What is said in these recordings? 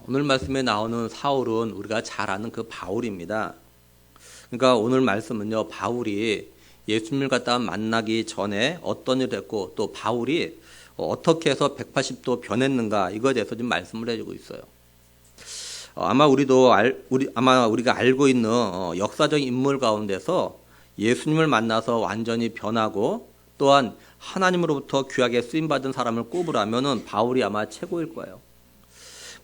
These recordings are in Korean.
오늘 말씀에 나오는 사울은 우리가 잘 아는 그 바울입니다. 그러니까 오늘 말씀은요, 바울이 예수님을 갖다가 만나기 전에 어떤 일을 했고 또 바울이 어떻게 해서 180도 변했는가 이거에 대해서 좀 말씀을 해주고 있어요. 아마 우리가 알고 있는 역사적인 인물 가운데서 예수님을 만나서 완전히 변하고 또한 하나님으로부터 귀하게 쓰임받은 사람을 꼽으라면은 바울이 아마 최고일 거예요.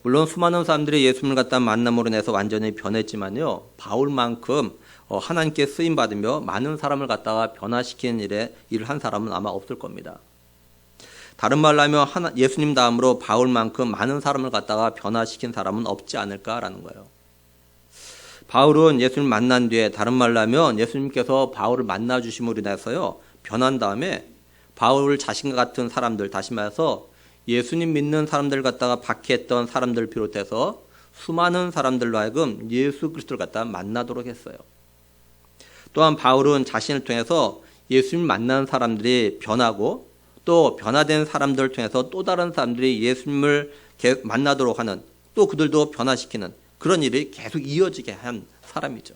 물론 수많은 사람들이 예수님을 갖다 만남으로 인해서 완전히 변했지만요, 바울만큼 하나님께 쓰임받으며 많은 사람을 갖다가 변화시키는 일을 한 사람은 아마 없을 겁니다. 다른 말로 하면 예수님 다음으로 바울만큼 많은 사람을 갖다가 변화시킨 사람은 없지 않을까라는 거예요. 바울은 예수님 만난 뒤에, 다른 말로 하면 예수님께서 바울을 만나주심으로 인해서요, 변한 다음에 바울 자신과 같은 사람들, 다시 말해서 예수님 믿는 사람들 갖다가 박해했던 사람들을 비롯해서 수많은 사람들로 하여금 예수 그리스도를 갖다가 만나도록 했어요. 또한 바울은 자신을 통해서 예수님 만난 사람들이 변하고 또 변화된 사람들을 통해서 또 다른 사람들이 예수님을 만나도록 하는, 또 그들도 변화시키는 그런 일이 계속 이어지게 한 사람이죠.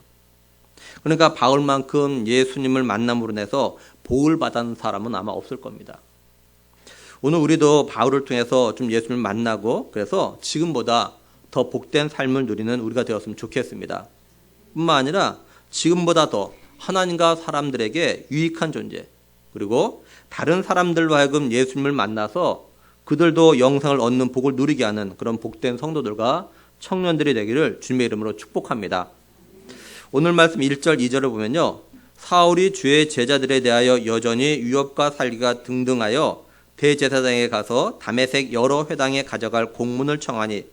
그러니까 바울만큼 예수님을 만남으로 인해서 복을 받은 사람은 아마 없을 겁니다. 오늘 우리도 바울을 통해서 좀 예수님을 만나고 그래서 지금보다 더 복된 삶을 누리는 우리가 되었으면 좋겠습니다. 뿐만 아니라 지금보다 더 하나님과 사람들에게 유익한 존재, 그리고 다른 사람들로 하여금 예수님을 만나서 그들도 영생을 얻는 복을 누리게 하는 그런 복된 성도들과 청년들이 되기를 주님의 이름으로 축복합니다. 오늘 말씀 1절 2절을 보면요, 사울이 주의 제자들에 대하여 여전히 유업과 살기가 등등하여 대제사장에 가서 다메섹 여러 회당에 가져갈 공문을 청하니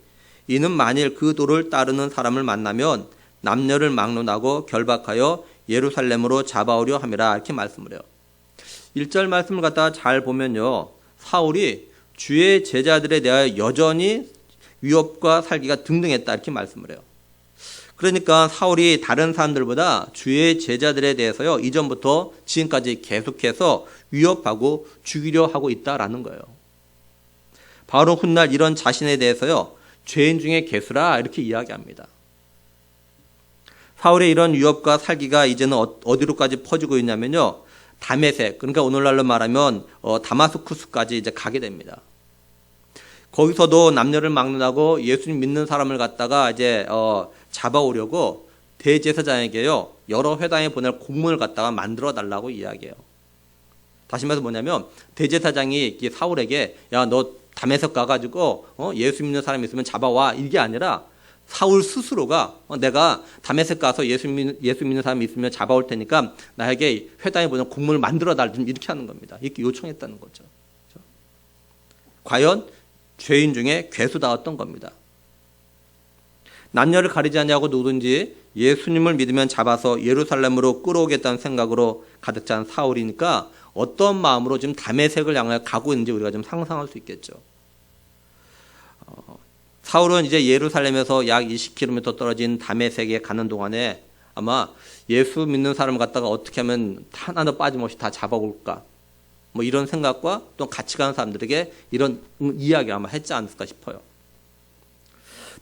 이는 만일 그 도를 따르는 사람을 만나면 남녀를 막론하고 결박하여 예루살렘으로 잡아오려 함이라, 이렇게 말씀을 해요. 1절 말씀을 갖다가 잘 보면요, 사울이 주의 제자들에 대하여 여전히 위협과 살기가 등등했다, 이렇게 말씀을 해요. 그러니까 사울이 다른 사람들보다 주의 제자들에 대해서요, 이전부터 지금까지 계속해서 위협하고 죽이려 하고 있다라는 거예요. 바로 훗날 이런 자신에 대해서요, 죄인 중에 괴수라, 이렇게 이야기합니다. 사울의 이런 위협과 살기가 이제는 어디로까지 퍼지고 있냐면요, 다메섹, 그러니까 오늘날로 말하면 다마스쿠스까지 이제 가게 됩니다. 거기서도 남녀를 막론하고 예수님 믿는 사람을 갖다가 이제 잡아오려고 대제사장에게요, 여러 회당에 보낼 공문을 갖다가 만들어 달라고 이야기해요. 다시 말해서 뭐냐면 대제사장이 사울에게 야, 너 다메섹 가가지고 예수 믿는 사람 있으면 잡아와, 이게 아니라 사울 스스로가 내가 다메섹 가서 예수 믿는 사람이 있으면 잡아올 테니까 나에게 회당에 보낸 공문을 만들어 달라, 이렇게 하는 겁니다. 이렇게 요청했다는 거죠. 그렇죠? 과연 죄인 중에 괴수다웠던 겁니다. 남녀를 가리지 않냐고 누구든지 예수님을 믿으면 잡아서 예루살렘으로 끌어오겠다는 생각으로 가득 찬 사울이니까 어떤 마음으로 지금 다메섹을 향해 가고 있는지 우리가 좀 상상할 수 있겠죠. 사울은 이제 예루살렘에서 약 20km 떨어진 다메섹에 가는 동안에 아마 예수 믿는 사람을 갖다가 어떻게 하면 하나도 빠짐없이 다 잡아올까, 뭐 이런 생각과 또 같이 가는 사람들에게 이런 이야기 아마 했지 않을까 싶어요.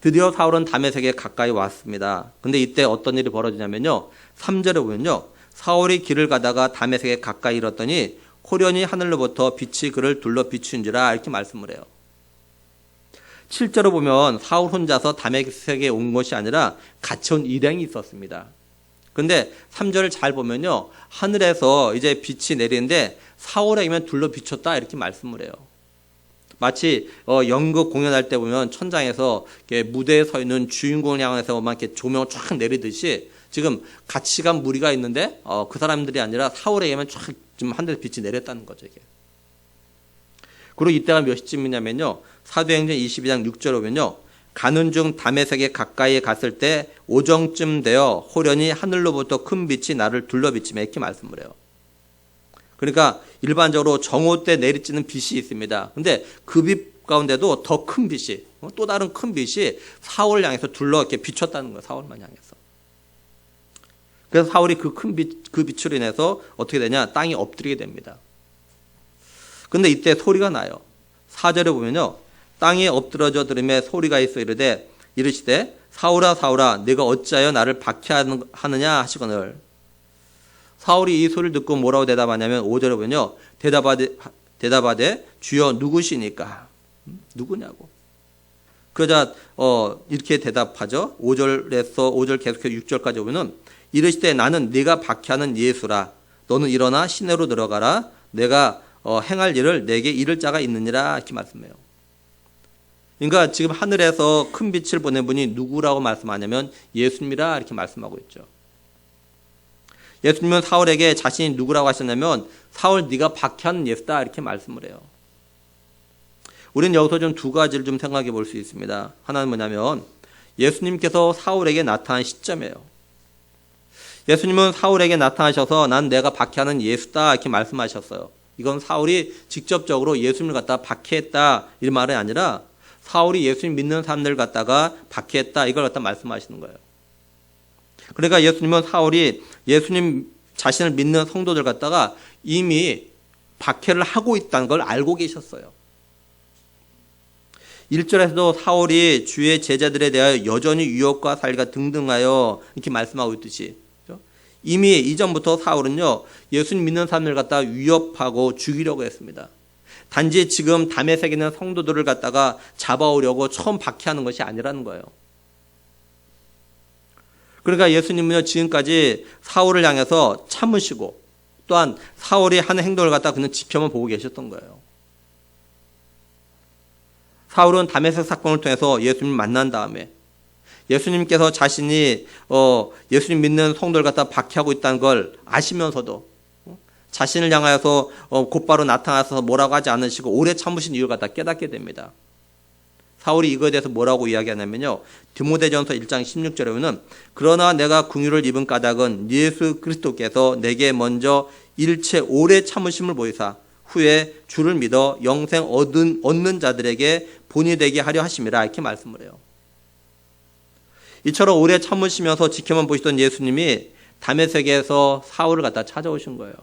드디어 사울은 다메섹에 가까이 왔습니다. 근데 이때 어떤 일이 벌어지냐면요, 3절에 보면요, 사울이 길을 가다가 다메섹에 가까이 이르렀더니 호련히 하늘로부터 빛이 그를 둘러 비추는지라, 이렇게 말씀을 해요. 7절을 보면 사울 혼자서 다메섹에 온 것이 아니라 같이 온 일행이 있었습니다. 근데 3절을 잘 보면요, 하늘에서 이제 빛이 내리는데 사울에게만 둘러 비쳤다, 이렇게 말씀을 해요. 마치 연극 공연할 때 보면 천장에서 무대에 서 있는 주인공을 향해서 막 이렇게 조명을 쫙 내리듯이 지금 같이 간 무리가 있는데 그 사람들이 아니라 사울에게만 쫙 지금 하늘에서 빛이 내렸다는 거죠, 이게. 그리고 이때가 몇 시쯤이냐면요, 사도행전 22장 6절에 보면요, 가는 중 다메섹에 가까이 갔을 때 오정쯤 되어 호련히 하늘로부터 큰 빛이 나를 둘러 비치며, 이렇게 말씀을 해요. 그러니까 일반적으로 정오 때 내리쬐는 빛이 있습니다. 근데 그 빛 가운데도 더 큰 빛이, 또 다른 큰 빛이 사울을 향해서 둘러 이렇게 비쳤다는 거예요, 사울만 향해서. 그래서 사울이 그 큰 빛, 그 빛으로 인해서 어떻게 되냐, 땅이 엎드리게 됩니다. 근데 이때 소리가 나요. 4절에 보면요, 땅에 엎드러져 들음에 소리가 있어 이르되 이르시되 사울아 사울아 네가 어찌하여 나를 박해하느냐 하시거늘. 사울이 이 소리를 듣고 뭐라고 대답하냐면 5절에 보면요. 대답하되 주여 누구시니까? 누구냐고. 그러자 이렇게 대답하죠. 5절 계속해서 6절까지 보면은 이르시되 나는 네가 박해하는 예수라. 너는 일어나 시내로 들어가라. 내가 행할 일을 내게 이를 자가 있느니라 이렇게 말씀해요. 그러니까 지금 하늘에서 큰 빛을 보낸 분이 누구라고 말씀하냐면 예수님이라 이렇게 말씀하고 있죠. 예수님은 사울에게 자신이 누구라고 하셨냐면 사울 네가 박해하는 예수다 이렇게 말씀을 해요. 우리는 여기서 좀 두 가지를 좀 생각해 볼 수 있습니다. 하나는 뭐냐면 예수님께서 사울에게 나타난 시점이에요. 예수님은 사울에게 나타나셔서 난 내가 박해하는 예수다 이렇게 말씀하셨어요. 이건 사울이 직접적으로 예수님을 갖다 박해했다 이 말이 아니라 사울이 예수님 믿는 사람들을 갖다가 박해했다 이걸 갖다 말씀하시는 거예요. 그러니까 예수님은 사울이 예수님 자신을 믿는 성도들 갖다가 이미 박해를 하고 있다는 걸 알고 계셨어요. 1절에서도 사울이 주의 제자들에 대하여 여전히 유혹과 살가 등등하여 이렇게 말씀하고 있듯이 이미 이전부터 사울은요 예수님 믿는 사람들을 갖다가 위협하고 죽이려고 했습니다. 단지 지금 다메섹에 있는 성도들을 갖다가 잡아오려고 처음 박해하는 것이 아니라는 거예요. 그러니까 예수님은요 지금까지 사울을 향해서 참으시고 또한 사울이 하는 행동을 갖다가 그냥 지켜만 보고 계셨던 거예요. 사울은 다메섹 사건을 통해서 예수님을 만난 다음에 예수님께서 자신이 예수님 믿는 성도를 갖다 박해하고 있다는 걸 아시면서도 자신을 향하여서 곧바로 나타나서 뭐라고 하지 않으시고 오래 참으신 이유를 갖다 깨닫게 됩니다. 사울이 이거에 대해서 뭐라고 이야기하냐면요. 디모데전서 1장 16절에 보면 그러나 내가 긍휼을 입은 까닭은 예수 그리스도께서 내게 먼저 일체 오래 참으심을 보이사 후에 주를 믿어 영생 얻는 자들에게 본이 되게 하려 하심이라 이렇게 말씀을 해요. 이처럼 오래 참으시면서 지켜만 보시던 예수님이 다메섹에서 사울을 갖다 찾아오신 거예요.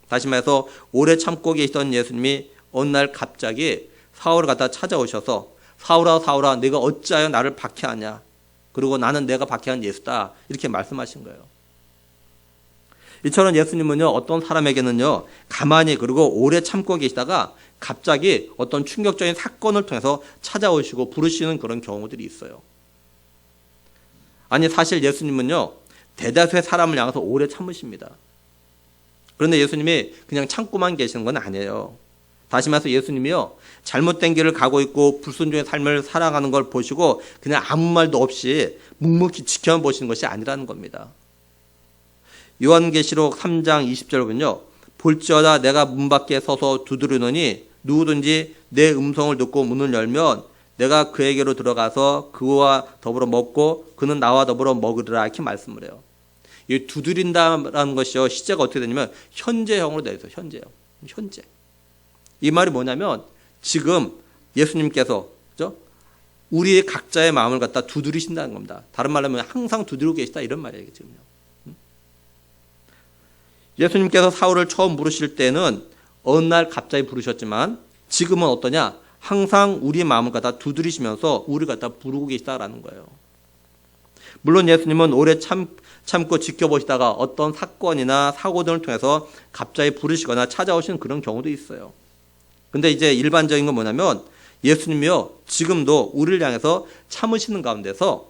다시 말해서 오래 참고 계시던 예수님이 어느 날 갑자기 사울을 갖다 찾아오셔서 사울아 사울아 네가 어찌하여 나를 박해하냐. 그리고 나는 내가 박해한 예수다. 이렇게 말씀하신 거예요. 이처럼 예수님은요 어떤 사람에게는요 가만히 그리고 오래 참고 계시다가 갑자기 어떤 충격적인 사건을 통해서 찾아오시고 부르시는 그런 경우들이 있어요. 아니 사실 예수님은요 대다수의 사람을 향해서 오래 참으십니다. 그런데 예수님이 그냥 참고만 계시는 건 아니에요. 다시 말해서 예수님이요 잘못된 길을 가고 있고 불순종의 삶을 살아가는 걸 보시고 그냥 아무 말도 없이 묵묵히 지켜만 보시는 것이 아니라는 겁니다. 요한계시록 3장 20절 보면요 볼지어다 내가 문 밖에 서서 두드리노니 누구든지 내 음성을 듣고 문을 열면 내가 그에게로 들어가서 그와 더불어 먹고 그는 나와 더불어 먹으리라 이렇게 말씀을 해요. 이 두드린다라는 것이요 시제가 어떻게 되냐면 현재형으로 되어 있어요. 현재. 이 말이 뭐냐면 지금 예수님께서 그죠? 우리의 각자의 마음을 갖다 두드리신다는 겁니다. 다른 말로 하면 항상 두드리고 계시다 이런 말이에요. 지금요. 예수님께서 사울을 처음 부르실 때는 어느 날 갑자기 부르셨지만 지금은 어떠냐? 항상 우리의 마음을 갖다 두드리시면서 우리를 갖다 부르고 계시다라는 거예요. 물론 예수님은 오래 참고 지켜보시다가 어떤 사건이나 사고 등을 통해서 갑자기 부르시거나 찾아오시는 그런 경우도 있어요. 근데 이제 일반적인 건 뭐냐면 예수님이요 지금도 우리를 향해서 참으시는 가운데서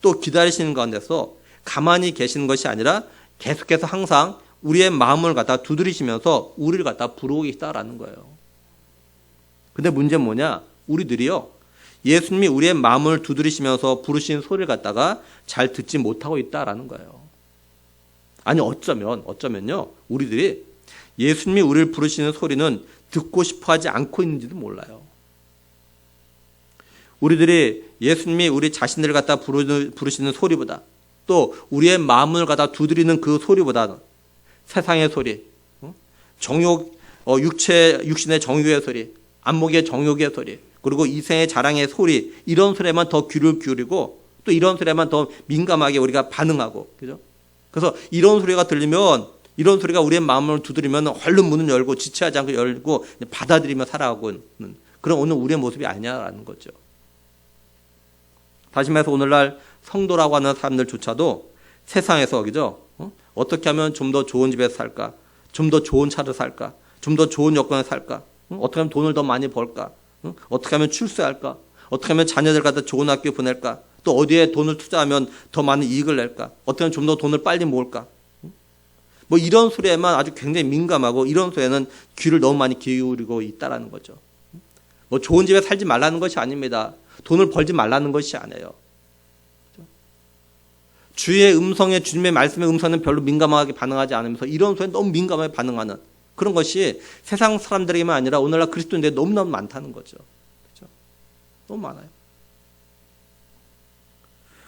또 기다리시는 가운데서 가만히 계시는 것이 아니라 계속해서 항상 우리의 마음을 갖다 두드리시면서 우리를 갖다 부르고 계시다라는 거예요. 근데 문제는 뭐냐? 우리들이요 예수님이 우리의 마음을 두드리시면서 부르시는 소리를 갖다가 잘 듣지 못하고 있다라는 거예요. 아니 어쩌면요 우리들이 예수님이 우리를 부르시는 소리는 듣고 싶어하지 않고 있는지도 몰라요. 우리들이 예수님이 우리 자신들을 갖다 부르시는 소리보다 또 우리의 마음을 갖다 두드리는 그 소리보다 세상의 소리, 정욕, 육신의 정욕의 소리, 안목의 정욕의 소리, 그리고 이생의 자랑의 소리 이런 소리에만 더 귀를 기울이고 또 이런 소리에만 더 민감하게 우리가 반응하고 그죠? 그래서 이런 소리가 들리면 이런 소리가 우리의 마음을 두드리면 얼른 문을 열고 지체하지 않고 열고 받아들이며 살아가고 그런 오늘 우리의 모습이 아니냐라는 거죠. 다시 말해서 오늘날 성도라고 하는 사람들조차도 세상에서, 그죠? 어떻게 하면 좀 더 좋은 집에서 살까? 좀 더 좋은 차를 살까? 좀 더 좋은 여건에 살까? 어떻게 하면 돈을 더 많이 벌까? 어떻게 하면 출세할까? 어떻게 하면 자녀들 갖다 좋은 학교에 보낼까? 또 어디에 돈을 투자하면 더 많은 이익을 낼까? 어떻게 하면 좀 더 돈을 빨리 모을까? 뭐 이런 소리에만 아주 굉장히 민감하고 이런 소리에는 귀를 너무 많이 기울이고 있다라는 거죠. 뭐 좋은 집에 살지 말라는 것이 아닙니다. 돈을 벌지 말라는 것이 아니에요. 주의 음성에, 주님의 말씀의 음성은 별로 민감하게 반응하지 않으면서 이런 소리에 너무 민감하게 반응하는 그런 것이 세상 사람들에게만 아니라 오늘날 그리스도인들이 너무너무 많다는 거죠. 그렇죠? 너무 많아요.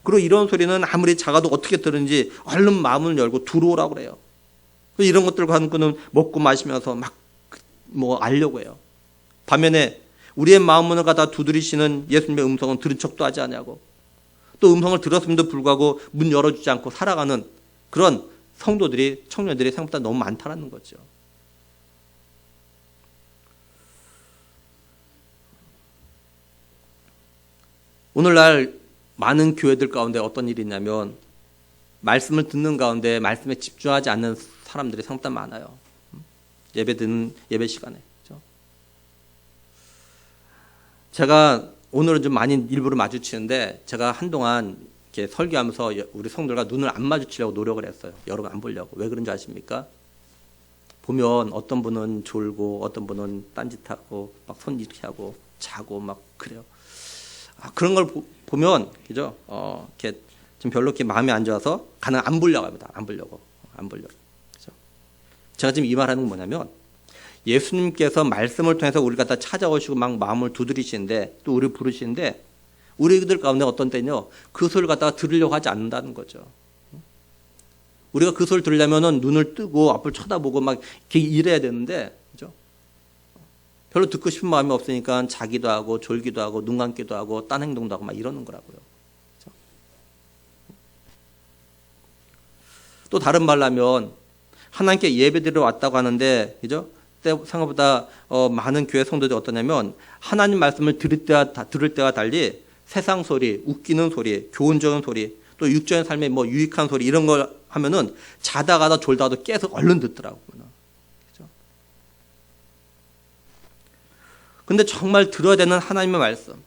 그리고 이런 소리는 아무리 작아도 어떻게 들은지 얼른 마음을 열고 들어오라고 그래요. 이런 것들과 함께는 먹고 마시면서 막 뭐 알려고 해요. 반면에 우리의 마음문을 갖다 두드리시는 예수님의 음성은 들은 척도 하지 않냐고, 또 음성을 들었음에도 불구하고 문 열어주지 않고 살아가는 그런 성도들이, 청년들이 생각보다 너무 많다라는 거죠. 오늘날 많은 교회들 가운데 어떤 일이 있냐면 말씀을 듣는 가운데 말씀에 집중하지 않는 사람들이 생각보다 많아요. 예배 듣는 예배 시간에. 그렇죠? 제가 오늘은 좀 많이 일부러 마주치는데 제가 한동안 이렇게 설교하면서 우리 성도들과 눈을 안 마주치려고 노력을 했어요. 여러분 안 보려고. 왜 그런지 아십니까? 보면 어떤 분은 졸고 어떤 분은 딴짓하고 막 손 이렇게 하고 자고 막 그래요. 그런 걸 보면, 그죠? 이렇게 좀 별로 이렇게 마음이 안 좋아서 안 보려고 합니다. 안 보려고. 그죠? 제가 지금 이 말하는 건 뭐냐면 예수님께서 말씀을 통해서 우리 갖다 찾아오시고 막 마음을 두드리시는데 또 우리를 부르시는데 우리들 가운데 어떤 때는요 그 소리를 갖다가 들으려고 하지 않는다는 거죠. 우리가 그 소리를 들으려면은 눈을 뜨고 앞을 쳐다보고 막 이렇게 이래야 되는데, 그죠? 별로 듣고 싶은 마음이 없으니까 자기도 하고 졸기도 하고 눈 감기도 하고 딴 행동도 하고 막 이러는 거라고요. 그죠? 또 다른 말로 하면 하나님께 예배드리러 왔다고 하는데, 그죠? 생각보다 많은 교회 성도들이 어떠냐면 하나님 말씀을 들을 때와 달리 세상 소리, 웃기는 소리, 교훈적인 소리, 또 육적인 삶에 뭐 유익한 소리 이런 걸 하면은 자다가도 졸다가도 깨서 얼른 듣더라고요. 그죠? 근데 정말 들어야 되는 하나님의 말씀,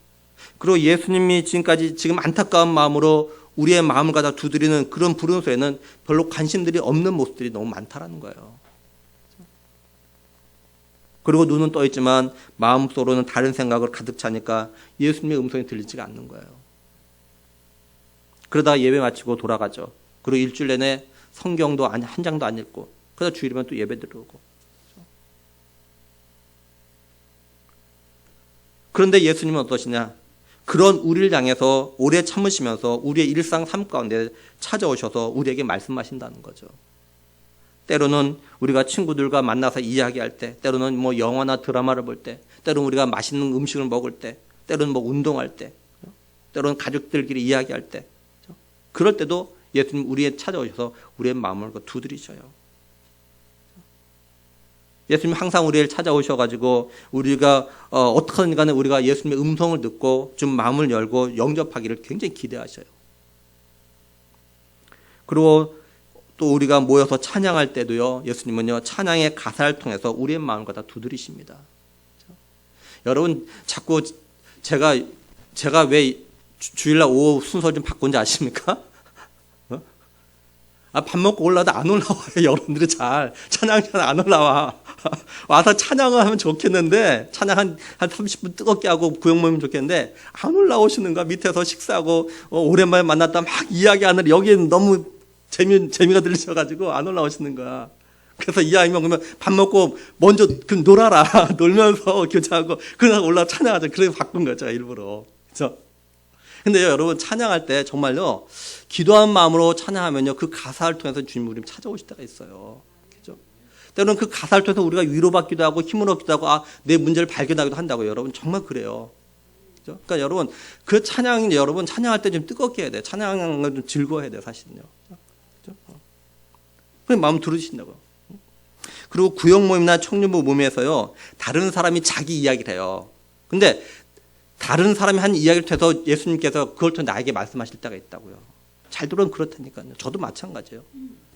그리고 예수님이 지금 안타까운 마음으로 우리의 마음을 갖다 두드리는 그런 부르는 소리에는 별로 관심들이 없는 모습들이 너무 많다라는 거예요. 그리고 눈은 떠 있지만 마음속으로는 다른 생각을 가득 차니까 예수님의 음성이 들리지가 않는 거예요. 그러다가 예배 마치고 돌아가죠. 그리고 일주일 내내 성경도 한 장도 안 읽고 그러다 주일이면 또 예배 들어오고. 그런데 예수님은 어떠시냐? 그런 우리를 향해서 오래 참으시면서 우리의 일상 삶 가운데 찾아오셔서 우리에게 말씀하신다는 거죠. 때로는 우리가 친구들과 만나서 이야기할 때, 때로는 뭐 영화나 드라마를 볼 때, 때로는 우리가 맛있는 음식을 먹을 때, 때로는 뭐 운동할 때, 때로는 가족들끼리 이야기할 때, 그럴 때도 예수님 우리에 찾아오셔서 우리의 마음을 두드리셔요. 예수님 항상 우리를 찾아오셔가지고 우리가 어떻게든 간에 우리가 예수님의 음성을 듣고 좀 마음을 열고 영접하기를 굉장히 기대하셔요. 그리고 또 우리가 모여서 찬양할 때도요, 예수님은요 찬양의 가사를 통해서 우리의 마음을 갖다 두드리십니다. 그렇죠? 여러분 자꾸 제가 왜 주일날 오후 순서 좀 바꾼지 아십니까? 밥 먹고 올라도 안 올라와요. 여러분들이 잘 찬양 잘 안 올라와. 와서 찬양을 하면 좋겠는데 찬양 한 30분 뜨겁게 하고 구역 모이면 좋겠는데 안 올라오시는 거야. 밑에서 식사하고 오랜만에 만났다 막 이야기하는 여기는 너무 재미가 들리셔가지고 안 올라오시는 거야. 그래서 이야기만 그러면 밥 먹고 먼저 놀아라. 놀면서 교제하고 그러다가 올라 찬양하자. 그래서 바꾼 거죠. 일부러. 그렇죠? 근데 여러분 찬양할 때 정말요 기도한 마음으로 찬양하면요 그 가사를 통해서 주님 우리 찾아오실 때가 있어요. 그렇죠? 때로는 그 가사를 통해서 우리가 위로받기도 하고 힘을 얻기도 하고 내 문제를 발견하기도 한다고. 여러분 정말 그래요. 그렇죠? 그러니까 여러분 그 찬양 여러분 찬양할 때 좀 뜨겁게 해야 돼. 찬양하는 걸 좀 즐거워해야 돼 사실은요. 그렇죠? 그냥 마음 들으신다고요. 그리고 구역 모임이나 청년부 모임에서요 다른 사람이 자기 이야기를 해요. 근데 다른 사람이 한 이야기를 통해서 예수님께서 그걸 통해 나에게 말씀하실 때가 있다고요. 잘 들어는 그렇다니까요. 저도 마찬가지예요.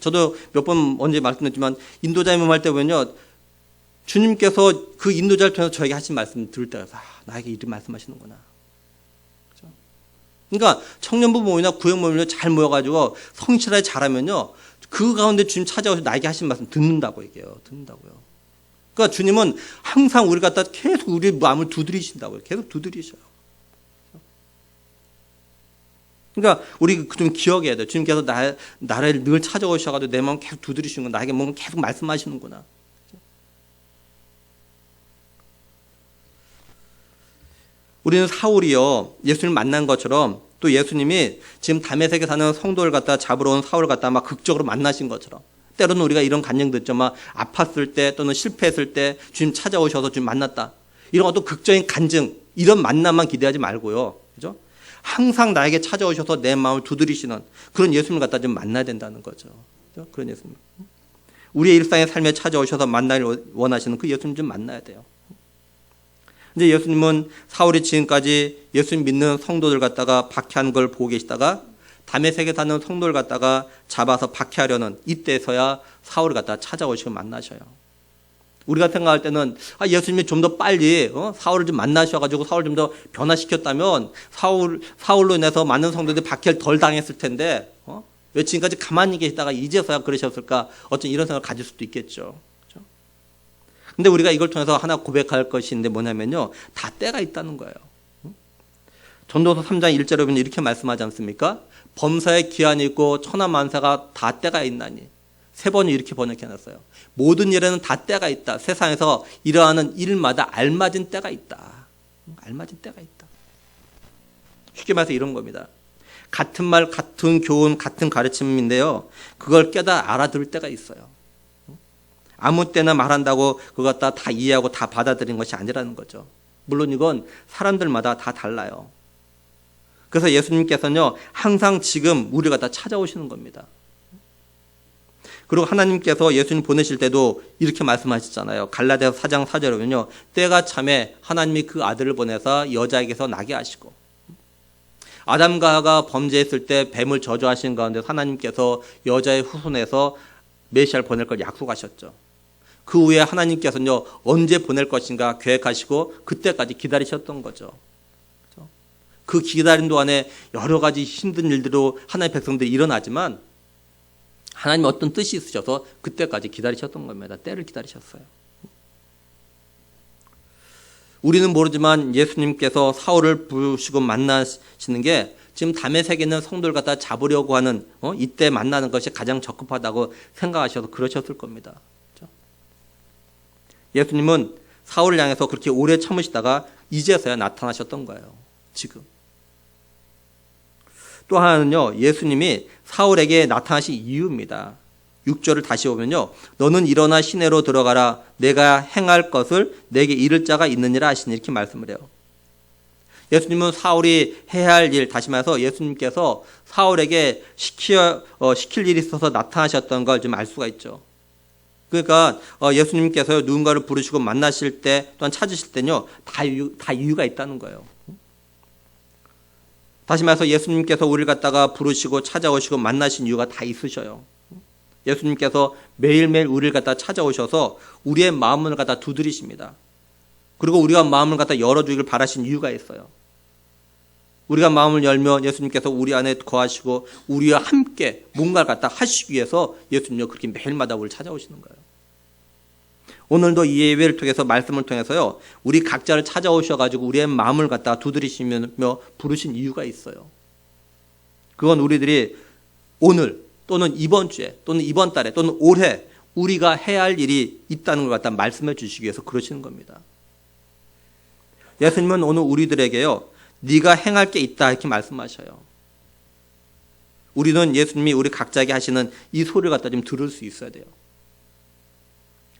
저도 몇 번 언제 말씀드렸지만 인도자 임함할 때 보면요, 주님께서 그 인도자를 통해서 저에게 하신 말씀 들을 때가 나에게 이렇게 말씀하시는구나. 그렇죠? 그러니까 청년부 모임이나 구역 모임을 잘 모여가지고 성실하게 잘하면요, 그 가운데 주님 찾아오셔서 나에게 하신 말씀 듣는다고 얘기해요. 듣는다고요. 그러니까 주님은 항상 우리 갖다 계속 우리 마음을 두드리신다고요. 계속 두드리셔요. 그러니까 우리 좀 기억해야 돼요. 주님께서 나를 늘 찾아오셔가지고 내 마음 계속 두드리시는 거, 나에게 뭔가 계속 말씀하시는구나. 우리는 사울이요, 예수님을 만난 것처럼 또 예수님이 지금 다메섹에 사는 성도를 갖다 잡으러 온 사울을 갖다 막 극적으로 만나신 것처럼, 때로는 우리가 이런 간증도 있죠. 막 아팠을 때 또는 실패했을 때 주님 찾아오셔서 주님 만났다. 이런 것도 극적인 간증, 이런 만남만 기대하지 말고요. 그죠? 항상 나에게 찾아오셔서 내 마음을 두드리시는 그런 예수님을 갖다 좀 만나야 된다는 거죠. 그죠? 그런 예수님. 우리의 일상의 삶에 찾아오셔서 만나길 원하시는 그 예수님 좀 만나야 돼요. 근데 예수님은 사울이 지금까지 예수님 믿는 성도들 갖다가 박해하는 걸 보고 계시다가 다메섹에 사는 성도를 갖다가 잡아서 박해하려는 이때서야 사울을 갖다가 찾아오시고 만나셔요. 우리가 생각할 때는 예수님이 좀 더 빨리 사울을 좀 만나셔가지고 사울을 좀 더 변화시켰다면 사울로 인해서 많은 성도들이 박해를 덜 당했을 텐데 왜 지금까지 가만히 계시다가 이제서야 그러셨을까? 어떤 이런 생각을 가질 수도 있겠죠. 근데 우리가 이걸 통해서 하나 고백할 것이 있는데 뭐냐면요, 다 때가 있다는 거예요. 전도서 3장 1절에 보면 이렇게 말씀하지 않습니까? 범사에 기한이 있고 천하만사가 다 때가 있나니. 3번이 이렇게 번역해 놨어요. 모든 일에는 다 때가 있다. 세상에서 일어나는 일마다 알맞은 때가 있다. 알맞은 때가 있다. 쉽게 말해서 이런 겁니다. 같은 말, 같은 교훈, 같은 가르침인데요, 그걸 깨달아 알아들을 때가 있어요. 아무 때나 말한다고 그것 다 이해하고 다 받아들이는 것이 아니라는 거죠. 물론 이건 사람들마다 다 달라요. 그래서 예수님께서는요, 항상 지금 우리를 갖다 찾아오시는 겁니다. 그리고 하나님께서 예수님 보내실 때도 이렇게 말씀하셨잖아요. 갈라디아서 4장 4절에 보면요, 때가 참에 하나님이 그 아들을 보내서 여자에게서 나게 하시고, 아담과 하가 범죄했을 때 뱀을 저주하신 가운데 하나님께서 여자의 후손에서 메시아를 보낼 걸 약속하셨죠. 그 후에 하나님께서는요, 언제 보낼 것인가 계획하시고 그때까지 기다리셨던 거죠. 그 기다린 동안에 여러 가지 힘든 일들로 하나님의 백성들이 일어나지만 하나님 어떤 뜻이 있으셔서 그때까지 기다리셨던 겁니다. 때를 기다리셨어요. 우리는 모르지만 예수님께서 사울을 부르시고 만나시는 게 지금 다메섹에 있는 성도를 갖다 잡으려고 하는 이때 만나는 것이 가장 적합하다고 생각하셔서 그러셨을 겁니다. 그렇죠? 예수님은 사울을 향해서 그렇게 오래 참으시다가 이제서야 나타나셨던 거예요. 지금. 또 하나는요, 예수님이 사울에게 나타나신 이유입니다. 6절을 다시 보면요, 너는 일어나 시내로 들어가라. 내가 행할 것을 내게 이를 자가 있느니라 하시니 이렇게 말씀을 해요. 예수님은 사울이 해야 할 일, 다시 말해서 예수님께서 사울에게 시킬 일이 있어서 나타나셨던 걸 좀 알 수가 있죠. 그러니까 예수님께서 누군가를 부르시고 만나실 때 또한 찾으실 때는요, 다 이유가 있다는 거예요. 다시 말해서 예수님께서 우리를 갖다가 부르시고 찾아오시고 만나신 이유가 다 있으셔요. 예수님께서 매일매일 우리를 갖다 찾아오셔서 우리의 마음을 갖다 두드리십니다. 그리고 우리가 마음을 갖다 열어주길 바라신 이유가 있어요. 우리가 마음을 열면 예수님께서 우리 안에 거하시고 우리와 함께 뭔가를 갖다 하시기 위해서 예수님은 그렇게 매일마다 우리를 찾아오시는 거예요. 오늘도 이 예배를 통해서 말씀을 통해서요, 우리 각자를 찾아오셔가지고 우리의 마음을 갖다 두드리시며 부르신 이유가 있어요. 그건 우리들이 오늘 또는 이번 주에 또는 이번 달에 또는 올해 우리가 해야 할 일이 있다는 걸 갖다 말씀해 주시기 위해서 그러시는 겁니다. 예수님은 오늘 우리들에게요, 네가 행할 게 있다 이렇게 말씀하셔요. 우리는 예수님이 우리 각자에게 하시는 이 소리를 갖다 좀 들을 수 있어야 돼요.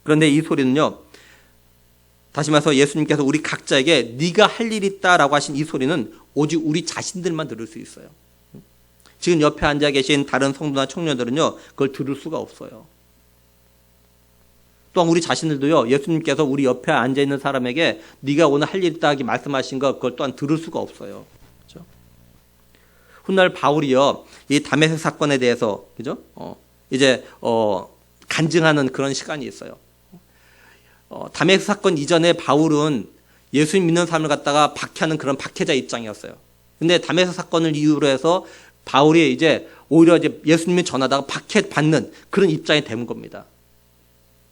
그런데 이 소리는요, 다시 말해서 예수님께서 우리 각자에게 네가 할 일이 있다라고 하신 이 소리는 오직 우리 자신들만 들을 수 있어요. 지금 옆에 앉아 계신 다른 성도나 청년들은요, 그걸 들을 수가 없어요. 또한 우리 자신들도요, 예수님께서 우리 옆에 앉아있는 사람에게 네가 오늘 할 일 있다 하게 말씀하신 것, 그걸 또한 들을 수가 없어요. 그죠? 훗날 바울이요, 이 다메섹 사건에 대해서, 그죠? 간증하는 그런 시간이 있어요. 다메섹 사건 이전에 바울은 예수님 믿는 사람을 갖다가 박해하는 그런 박해자 입장이었어요. 근데 다메섹 사건을 이유로 해서 바울이 이제 오히려 이제 예수님이 전하다가 박해받는 그런 입장이 된 겁니다.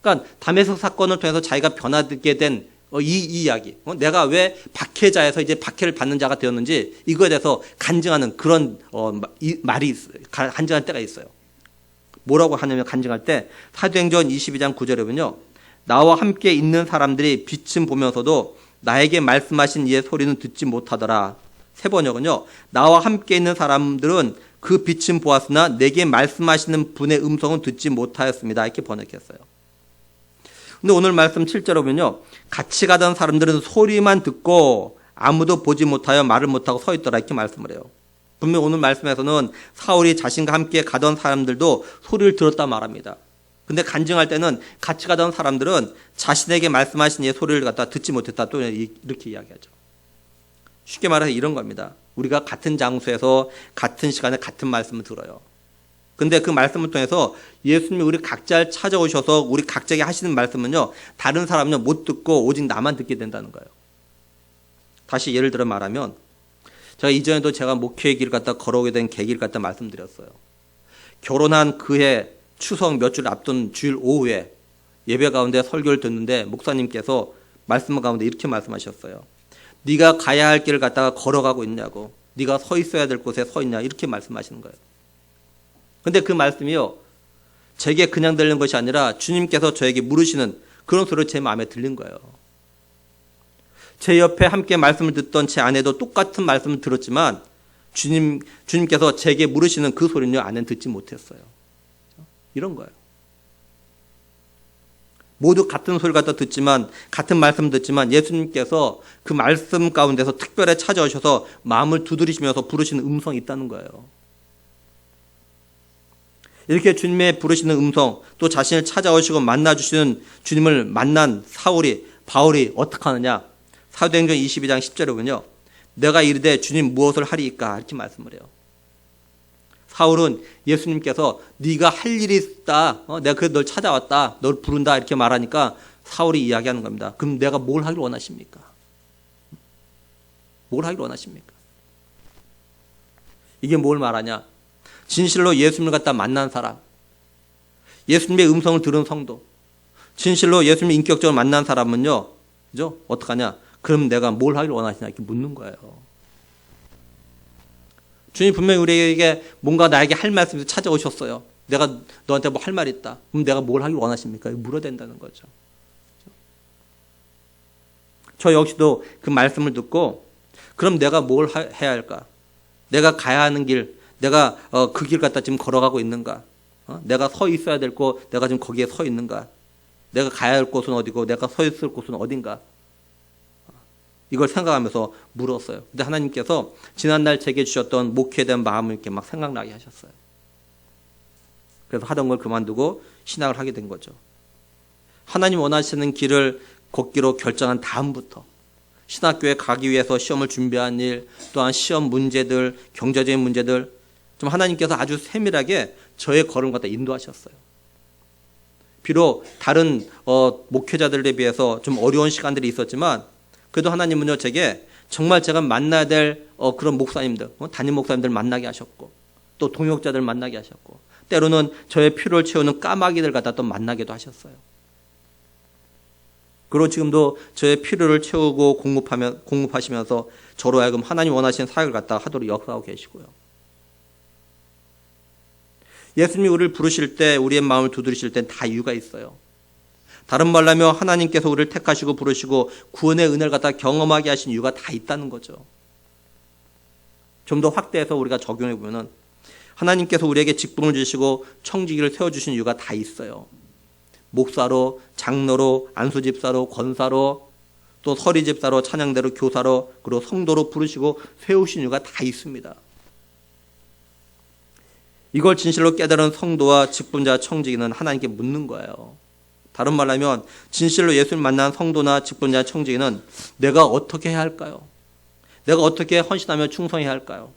그러니까 다메섹 사건을 통해서 자기가 변화되게 된 이 이야기, 내가 왜 박해자에서 이제 박해를 받는 자가 되었는지 이거에 대해서 간증하는 그런 말이 있어요. 간증할 때가 있어요. 뭐라고 하냐면 간증할 때 사도행전 22장 9절에 보면요, 나와 함께 있는 사람들이 빛은 보면서도 나에게 말씀하신 이의 소리는 듣지 못하더라. 새 번역은요, 나와 함께 있는 사람들은 그 빛은 보았으나 내게 말씀하시는 분의 음성은 듣지 못하였습니다. 이렇게 번역했어요. 근데 오늘 말씀 7절에 보면요, 같이 가던 사람들은 소리만 듣고 아무도 보지 못하여 말을 못하고 서 있더라. 이렇게 말씀을 해요. 분명 오늘 말씀에서는 사울이 자신과 함께 가던 사람들도 소리를 들었다 말합니다. 근데 간증할 때는 같이 가던 사람들은 자신에게 말씀하신 이의 소리를 갖다 듣지 못했다. 또 이렇게 이야기하죠. 쉽게 말해서 이런 겁니다. 우리가 같은 장소에서 같은 시간에 같은 말씀을 들어요. 근데 그 말씀을 통해서 예수님이 우리 각자를 찾아오셔서 우리 각자에게 하시는 말씀은요, 다른 사람은요 못 듣고 오직 나만 듣게 된다는 거예요. 다시 예를 들어 말하면, 제가 이전에도 제가 목회의 길을 갖다 걸어오게 된 계기를 갖다 말씀드렸어요. 결혼한 그해 추석 몇 주 앞둔 주일 오후에 예배 가운데 설교를 듣는데 목사님께서 말씀 가운데 이렇게 말씀하셨어요. 네가 가야 할 길을 갖다가 걸어가고 있냐고, 네가 서 있어야 될 곳에 서 있냐, 이렇게 말씀하시는 거예요. 근데 그 말씀이요, 제게 그냥 들리는 것이 아니라 주님께서 저에게 물으시는 그런 소리가 제 마음에 들린 거예요. 제 옆에 함께 말씀을 듣던 제 아내도 똑같은 말씀을 들었지만 주님께서 제게 물으시는 그 소리는요, 아내는 듣지 못했어요. 이런 거예요. 모두 같은 소리 갖다 듣지만, 같은 말씀 듣지만 예수님께서 그 말씀 가운데서 특별히 찾아오셔서 마음을 두드리시면서 부르시는 음성이 있다는 거예요. 이렇게 주님의 부르시는 음성, 또 자신을 찾아오시고 만나주시는 주님을 만난 바울이 어떻게 하느냐? 사도행전 22장 10절에 보면요, 내가 이르되 주님 무엇을 하리이까? 이렇게 말씀을 해요. 사울은 예수님께서 네가 할 일이 있다, 내가 그래서 널 찾아왔다, 널 부른다, 이렇게 말하니까 사울이 이야기하는 겁니다. 그럼 내가 뭘 하길 원하십니까? 뭘 하길 원하십니까? 이게 뭘 말하냐? 진실로 예수님을 갖다 만난 사람, 예수님의 음성을 들은 성도, 진실로 예수님을 인격적으로 만난 사람은요, 그죠? 어떡하냐? 그럼 내가 뭘 하길 원하시냐? 이렇게 묻는 거예요. 주님 분명히 우리에게 뭔가 나에게 할 말씀이 찾아오셨어요. 내가 너한테 뭐 할 말이 있다. 그럼 내가 뭘 하길 원하십니까? 물어야 된다는 거죠. 저 역시도 그 말씀을 듣고, 그럼 내가 뭘 해야 할까? 내가 가야 하는 길, 내가 그 길 갖다 지금 걸어가고 있는가? 내가 서 있어야 될 곳, 내가 지금 거기에 서 있는가? 내가 가야 할 곳은 어디고 내가 서 있을 곳은 어딘가? 이걸 생각하면서 물었어요. 근데 하나님께서 지난날 제게 주셨던 목회에 대한 마음을 이렇게 막 생각나게 하셨어요. 그래서 하던 걸 그만두고 신학을 하게 된 거죠. 하나님 원하시는 길을 걷기로 결정한 다음부터 신학교에 가기 위해서 시험을 준비한 일, 또한 시험 문제들, 경제적인 문제들, 좀 하나님께서 아주 세밀하게 저의 걸음 갖다 인도하셨어요. 비록 다른 목회자들에 비해서 좀 어려운 시간들이 있었지만, 그래도 하나님은요, 제게 정말 제가 만나야 될 그런 목사님들, 담임 목사님들 만나게 하셨고, 또 동역자들 만나게 하셨고, 때로는 저의 필요를 채우는 까마귀들 갖다 또 만나기도 하셨어요. 그리고 지금도 저의 필요를 채우고 공급하시면서 저로 하여금 하나님 원하시는 사역을 갖다 하도록 역사하고 계시고요. 예수님이 우리를 부르실 때, 우리의 마음을 두드리실 때 다 이유가 있어요. 다른 말로 하면 하나님께서 우리를 택하시고 부르시고 구원의 은혜를 갖다 경험하게 하신 이유가 다 있다는 거죠. 좀 더 확대해서 우리가 적용해 보면은, 하나님께서 우리에게 직분을 주시고 청지기를 세워주신 이유가 다 있어요. 목사로, 장로로, 안수집사로, 권사로, 또 서리집사로, 찬양대로, 교사로, 그리고 성도로 부르시고 세우신 이유가 다 있습니다. 이걸 진실로 깨달은 성도와 직분자, 청지기는 하나님께 묻는 거예요. 다른 말로 하면 진실로 예수를 만난 성도나 직분자 청지기는 내가 어떻게 해야 할까요? 내가 어떻게 헌신하며 충성해야 할까요?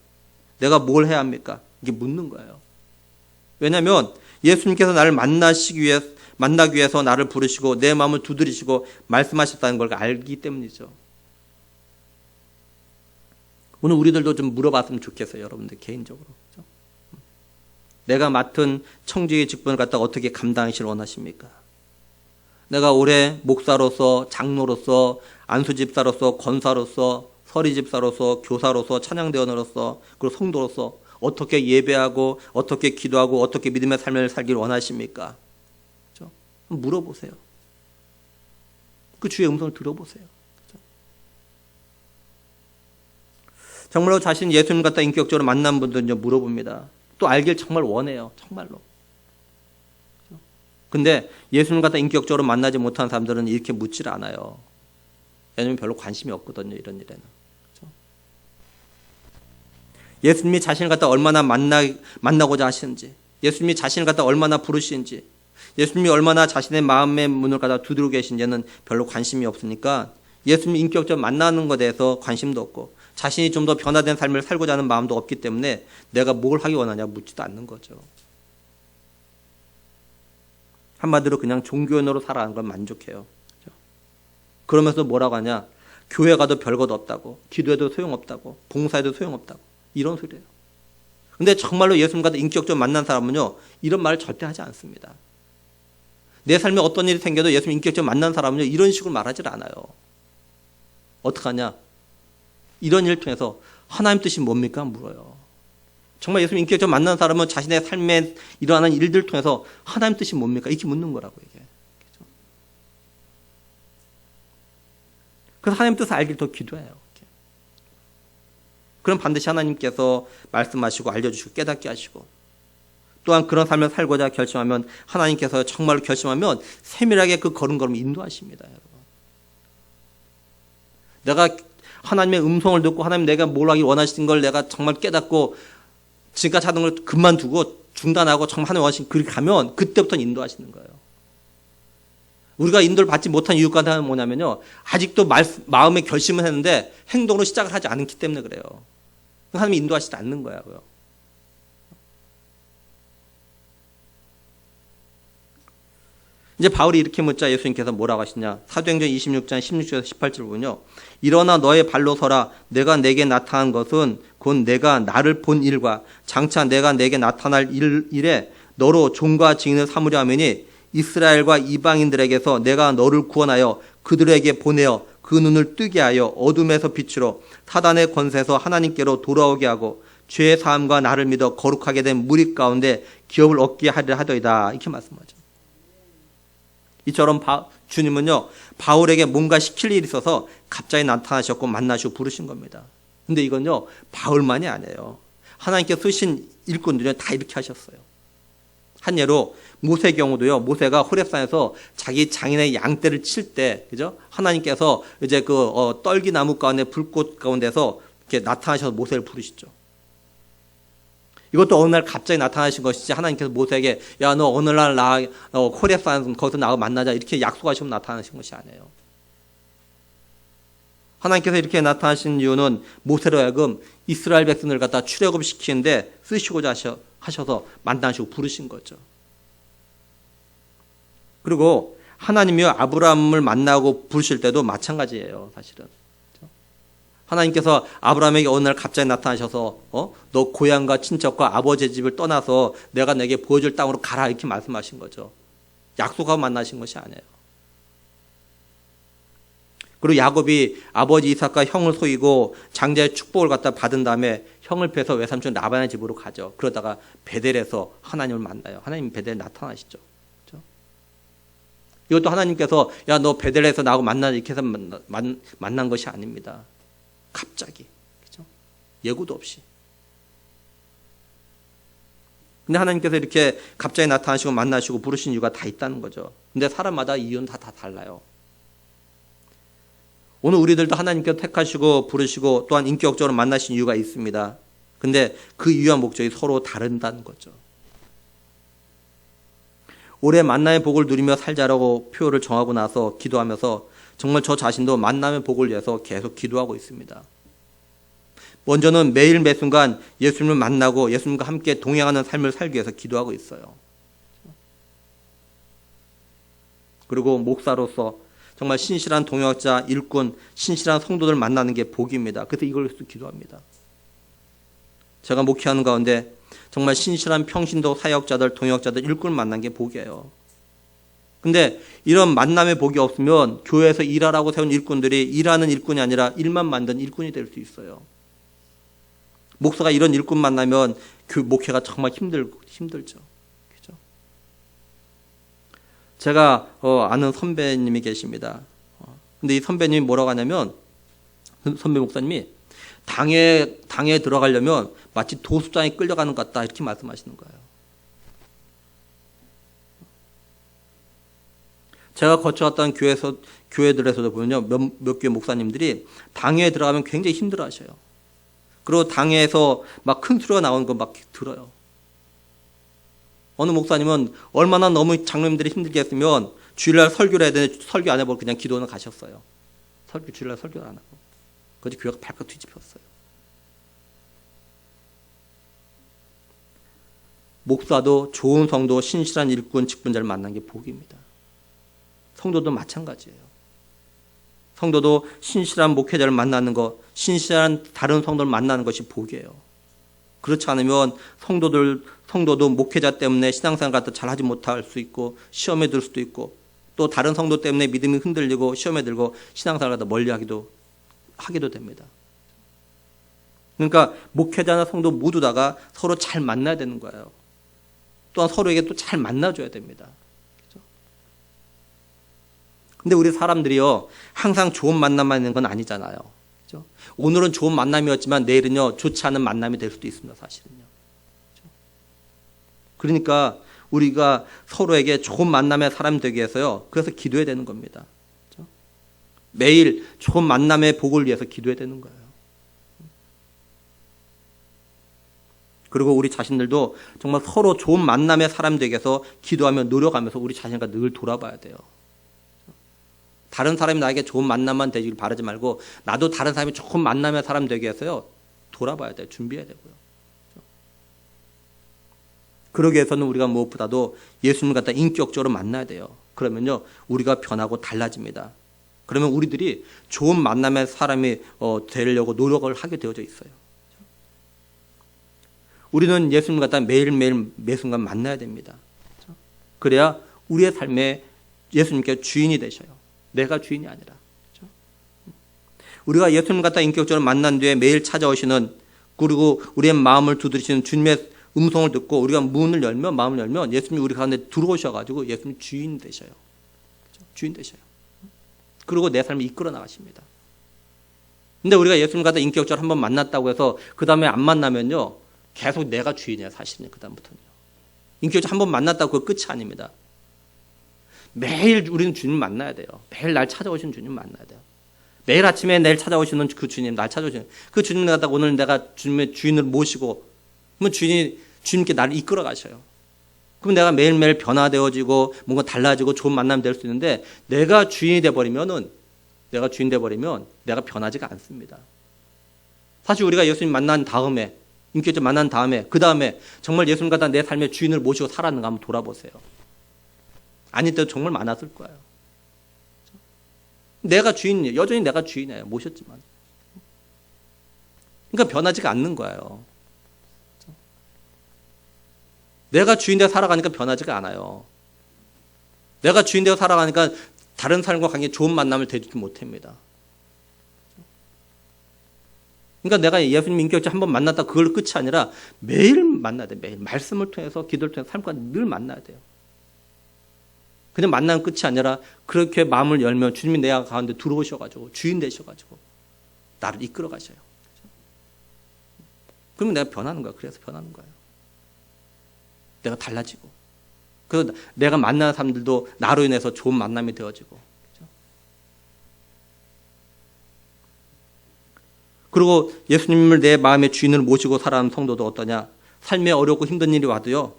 내가 뭘 해야 합니까? 이게 묻는 거예요. 왜냐하면 예수님께서 나를 만나기 위해서 나를 부르시고 내 마음을 두드리시고 말씀하셨다는 걸 알기 때문이죠. 오늘 우리들도 좀 물어봤으면 좋겠어요. 여러분들 개인적으로. 그렇죠? 내가 맡은 청지기 직분을 갖다가 어떻게 감당하시길 원하십니까? 내가 올해 목사로서, 장로로서, 안수집사로서, 권사로서, 서리집사로서, 교사로서, 찬양대원으로서, 그리고 성도로서 어떻게 예배하고 어떻게 기도하고 어떻게 믿음의 삶을 살기를 원하십니까? 그렇죠? 물어보세요. 그 주의 음성을 들어보세요. 그렇죠? 정말로 자신 예수님 갖다 인격적으로 만난 분들은 물어봅니다. 또 알길 정말 원해요. 정말로. 근데 예수님 갖다 인격적으로 만나지 못한 사람들은 이렇게 묻질 않아요. 왜냐하면 별로 관심이 없거든요. 이런 일에는. 그렇죠? 예수님이 자신을 갖다 얼마나 만나고자 하시는지, 예수님이 자신을 갖다 얼마나 부르시는지, 예수님이 얼마나 자신의 마음의 문을 갖다 두드리고 계신지는 별로 관심이 없으니까 예수님이 인격적으로 만나는 것에 대해서 관심도 없고 자신이 좀 더 변화된 삶을 살고자 하는 마음도 없기 때문에 내가 뭘 하기 원하냐 묻지도 않는 거죠. 한마디로 그냥 종교인으로 살아가는 건 만족해요. 그러면서 뭐라고 하냐? 교회 가도 별것 없다고, 기도해도 소용없다고, 봉사해도 소용없다고, 이런 소리예요. 근데 정말로 예수님과 인격적으로 만난 사람은요, 이런 말을 절대 하지 않습니다. 내 삶에 어떤 일이 생겨도 예수님 인격적으로 만난 사람은요, 이런 식으로 말하지 않아요. 어떡하냐? 이런 일을 통해서 하나님 뜻이 뭡니까? 물어요. 정말 예수님 인격적으로 만난 사람은 자신의 삶에 일어나는 일들을 통해서 하나님 뜻이 뭡니까? 이렇게 묻는 거라고 이게. 그렇죠? 그래서 하나님 뜻을 알길 더 기도해요. 이렇게. 그럼 반드시 하나님께서 말씀하시고 알려주시고 깨닫게 하시고 또한 그런 삶을 살고자 결심하면 하나님께서 정말로 결심하면 세밀하게 그 걸음걸음 인도하십니다. 여러분. 내가 하나님의 음성을 듣고 하나님 내가 뭘 하기 원하시는 걸 내가 정말 깨닫고 지금까지 하던 걸 그만두고 중단하고 정말 하나님 원하시는 그렇게 가면 그때부터 인도하시는 거예요. 우리가 인도를 받지 못한 이유가 하나는 뭐냐면요. 아직도 마음의 결심을 했는데 행동으로 시작을 하지 않기 때문에 그래요. 하나님이 인도하시지 않는 거예요. 이제 바울이 이렇게 묻자 예수님께서 뭐라고 하시냐. 사도행전 26장 16절에서 18절 보면요. 일어나 너의 발로 서라. 내가 내게 나타난 것은 곧 내가 나를 본 일과 장차 내가 내게 나타날 일에 너로 종과 증인을 삼으려 하매니 이스라엘과 이방인들에게서 내가 너를 구원하여 그들에게 보내어 그 눈을 뜨게 하여 어둠에서 빛으로 사단의 권세에서 하나님께로 돌아오게 하고 죄의 사함과 나를 믿어 거룩하게 된 무리 가운데 기업을 얻게 하리라 하더이다. 이렇게 말씀하죠. 이처럼 주님은요 바울에게 뭔가 시킬 일이 있어서 갑자기 나타나셨고 만나시고 부르신 겁니다. 근데 이건요 바울만이 아니에요. 하나님께 쓰신 일꾼들은 다 이렇게 하셨어요. 한 예로 모세의 경우도요. 모세가 호렙산에서 자기 장인의 양떼를 칠 때, 그죠? 하나님께서 이제 그 떨기나무 가운데 불꽃 가운데서 이렇게 나타나셔서 모세를 부르시죠. 이것도 어느 날 갑자기 나타나신 것이지 하나님께서 모세에게 야 너 어느 날 나 호렙산 거기서 나하고 만나자 이렇게 약속하시면 나타나신 것이 아니에요. 하나님께서 이렇게 나타나신 이유는 모세로 하여금 이스라엘 백성을 갖다 출애굽시키는데 쓰시고자 하셔서 만나시고 부르신 거죠. 그리고 하나님이요 아브라함을 만나고 부르실 때도 마찬가지예요. 사실은. 하나님께서 아브라함에게 어느 날 갑자기 나타나셔서 너 고향과 친척과 아버지의 집을 떠나서 내가 내게 보여줄 땅으로 가라 이렇게 말씀하신 거죠. 약속하고 만나신 것이 아니에요. 그리고 야곱이 아버지 이삭과 형을 속이고 장자의 축복을 갖다 받은 다음에 형을 패서 외삼촌 라반의 집으로 가죠. 그러다가 베델에서 하나님을 만나요. 하나님 베델에 나타나시죠. 그렇죠? 이것도 하나님께서 야 너 베델에서 나하고 만나자 이렇게 해서 만난 것이 아닙니다. 갑자기. 그렇죠? 예고도 없이. 근데 하나님께서 이렇게 갑자기 나타나시고 만나시고 부르신 이유가 다 있다는 거죠. 근데 사람마다 이유는 다 달라요. 오늘 우리들도 하나님께서 택하시고 부르시고 또한 인격적으로 만나신 이유가 있습니다. 근데 그 이유와 목적이 서로 다른다는 거죠. 올해 만남의 복을 누리며 살자라고 표를 정하고 나서 기도하면서 정말 저 자신도 만남의 복을 위해서 계속 기도하고 있습니다. 먼저는 매일 매순간 예수님을 만나고 예수님과 함께 동행하는 삶을 살기 위해서 기도하고 있어요. 그리고 목사로서 정말 신실한 동역자, 일꾼, 신실한 성도들 만나는 게 복입니다. 그래서 이걸 위해서 기도합니다. 제가 목회하는 가운데 정말 신실한 평신도 사역자들, 동역자들, 일꾼을 만난 게 복이에요. 근데 이런 만남의 복이 없으면 교회에서 일하라고 세운 일꾼들이 일하는 일꾼이 아니라 일만 만든 일꾼이 될 수 있어요. 목사가 이런 일꾼 만나면 그 목회가 정말 힘들죠. 그죠? 제가 아는 선배님이 계십니다. 근데 이 선배님이 뭐라고 하냐면, 선배 목사님이 당에 들어가려면 마치 도수장에 끌려가는 것 같다 이렇게 말씀하시는 거예요. 제가 거쳐왔던 교회들에서도 보면요, 몇 교회 목사님들이 당회에 들어가면 굉장히 힘들어하셔요. 그리고 당회에서 막 큰 소리가 나오는 거 막 들어요. 어느 목사님은 얼마나 너무 장로님들이 힘들게 했으면 주일날 설교를 해야 되는데 설교 안 해보고 그냥 기도는 가셨어요. 주일날 설교를 안 하고. 그래서 교회가 발칵 뒤집혔어요. 목사도 좋은 성도, 신실한 일꾼, 직분자를 만난 게 복입니다. 성도도 마찬가지예요. 성도도 신실한 목회자를 만나는 것, 신실한 다른 성도를 만나는 것이 복이에요. 그렇지 않으면 성도도 목회자 때문에 신앙생활 같은 잘하지 못할 수 있고 시험에 들 수도 있고 또 다른 성도 때문에 믿음이 흔들리고 시험에 들고 신앙생활 갖다 멀리하기도 됩니다. 그러니까 목회자나 성도 모두 다가 서로 잘 만나야 되는 거예요. 또한 서로에게 또 잘 만나줘야 됩니다. 근데 우리 사람들이요, 항상 좋은 만남만 있는 건 아니잖아요. 그렇죠? 오늘은 좋은 만남이었지만 내일은요, 좋지 않은 만남이 될 수도 있습니다, 사실은요. 그렇죠? 그러니까 우리가 서로에게 좋은 만남의 사람이 되기 위해서요, 그래서 기도해야 되는 겁니다. 그렇죠? 매일 좋은 만남의 복을 위해서 기도해야 되는 거예요. 그리고 우리 자신들도 정말 서로 좋은 만남의 사람 되기 위해서 기도하며 노력하면서 우리 자신과 늘 돌아봐야 돼요. 다른 사람이 나에게 좋은 만남만 되길 바라지 말고 나도 다른 사람이 좋은 만남의 사람 되기 위해서요, 돌아봐야 돼요. 준비해야 되고요. 그러기 위해서는 우리가 무엇보다도 예수님을 갖다 인격적으로 만나야 돼요. 그러면요, 우리가 변하고 달라집니다. 그러면 우리들이 좋은 만남의 사람이 되려고 노력을 하게 되어져 있어요. 우리는 예수님을 갖다 매일매일 매순간 만나야 됩니다. 그래야 우리의 삶에 예수님께 주인이 되셔요. 내가 주인이 아니라. 그렇죠? 우리가 예수님 갖다 인격적으로 만난 뒤에 매일 찾아오시는, 그리고 우리의 마음을 두드리시는 주님의 음성을 듣고 우리가 마음을 열면 예수님이 우리 가운데 들어오셔가지고 예수님이 주인 되셔요. 그렇죠? 주인 되셔요. 그리고 내 삶을 이끌어 나가십니다. 근데 우리가 예수님 갖다 인격적으로 한번 만났다고 해서 그 다음에 안 만나면요, 계속 내가 주인이에요, 사실은요. 그 다음부터는요. 인격적으로 한번 만났다고 그거 끝이 아닙니다. 매일 우리는 주님 만나야 돼요. 매일 날 찾아오시는 주님 만나야 돼요. 매일 아침에 내일 찾아오시는 그 주님, 날 찾아오시는 그 주님 갖다 오늘 내가 주님의 주인을 모시고, 그러면 주님께 나를 이끌어 가셔요. 그럼 내가 매일매일 변화되어지고 뭔가 달라지고 좋은 만남이 될 수 있는데, 내가 주인 돼버리면 내가 변하지가 않습니다. 사실 우리가 예수님 만난 다음에, 인격적으로 만난 다음에, 그 다음에 정말 예수님 갖다 내 삶의 주인을 모시고 살았는가 한번 돌아보세요. 아닐 때도 정말 많았을 거예요. 내가 주인이에요. 여전히 내가 주인이에요. 모셨지만. 그러니까 변하지가 않는 거예요. 내가 주인 되어 살아가니까 변하지가 않아요. 내가 주인 되어 살아가니까 다른 사람과 관계 좋은 만남을 되지 못합니다. 그러니까 내가 예수님 인격적으로 한번 만났다 그걸로 끝이 아니라 매일 만나야 돼요. 매일. 말씀을 통해서, 기도를 통해서 삶과 늘 만나야 돼요. 그냥 만나는 끝이 아니라 그렇게 마음을 열면 주님이 내 가운데 들어오셔가지고 주인 되셔가지고 나를 이끌어 가셔요. 그러면 내가 변하는 거야. 그래서 변하는 거예요. 내가 달라지고, 그래서 내가 만나는 사람들도 나로 인해서 좋은 만남이 되어지고. 그리고 예수님을 내 마음의 주인을 모시고 살아가는 성도도 어떠냐? 삶에 어렵고 힘든 일이 와도요,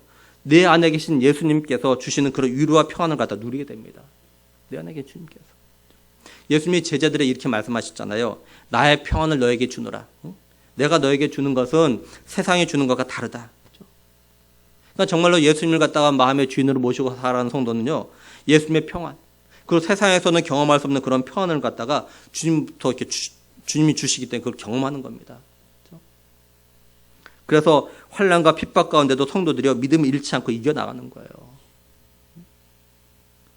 내 안에 계신 예수님께서 주시는 그런 위로와 평안을 갖다 누리게 됩니다. 내 안에 계신 주님께서. 예수님이 제자들에게 이렇게 말씀하셨잖아요. 나의 평안을 너에게 주노라. 내가 너에게 주는 것은 세상이 주는 것과 다르다. 그러니까 정말로 예수님을 갖다가 마음의 주인으로 모시고 살아가는 성도는요, 예수님의 평안, 그리고 세상에서는 경험할 수 없는 그런 평안을 갖다가 주님부터 이렇게 주님이 주시기 때문에 그걸 경험하는 겁니다. 그래서 환난과 핍박 가운데도 성도들이 믿음을 잃지 않고 이겨나가는 거예요.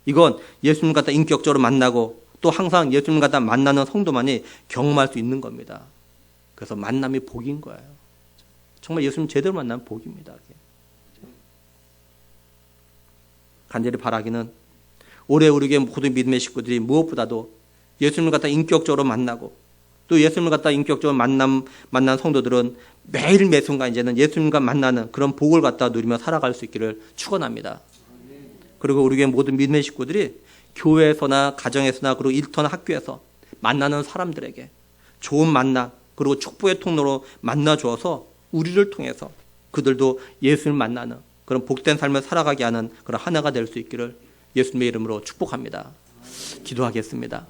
이건 예수님을 갖다 인격적으로 만나고 또 항상 예수님을 갖다 만나는 성도만이 경험할 수 있는 겁니다. 그래서 만남이 복인 거예요. 정말 예수님 제대로 만나면 복입니다. 간절히 바라기는 올해 우리에게 모든 믿음의 식구들이 무엇보다도 예수님을 갖다 인격적으로 만나고 또 예수님을 갖다 인격적으로 만난 성도들은 매일 매 순간 이제는 예수님과 만나는 그런 복을 갖다 누리며 살아갈 수 있기를 축원합니다. 그리고 우리에게 모든 믿음의 식구들이 교회에서나 가정에서나 그리고 일터나 학교에서 만나는 사람들에게 좋은 만남 그리고 축복의 통로로 만나 주어서 우리를 통해서 그들도 예수님을 만나는 그런 복된 삶을 살아가게 하는 그런 하나가 될 수 있기를 예수님의 이름으로 축복합니다. 기도하겠습니다.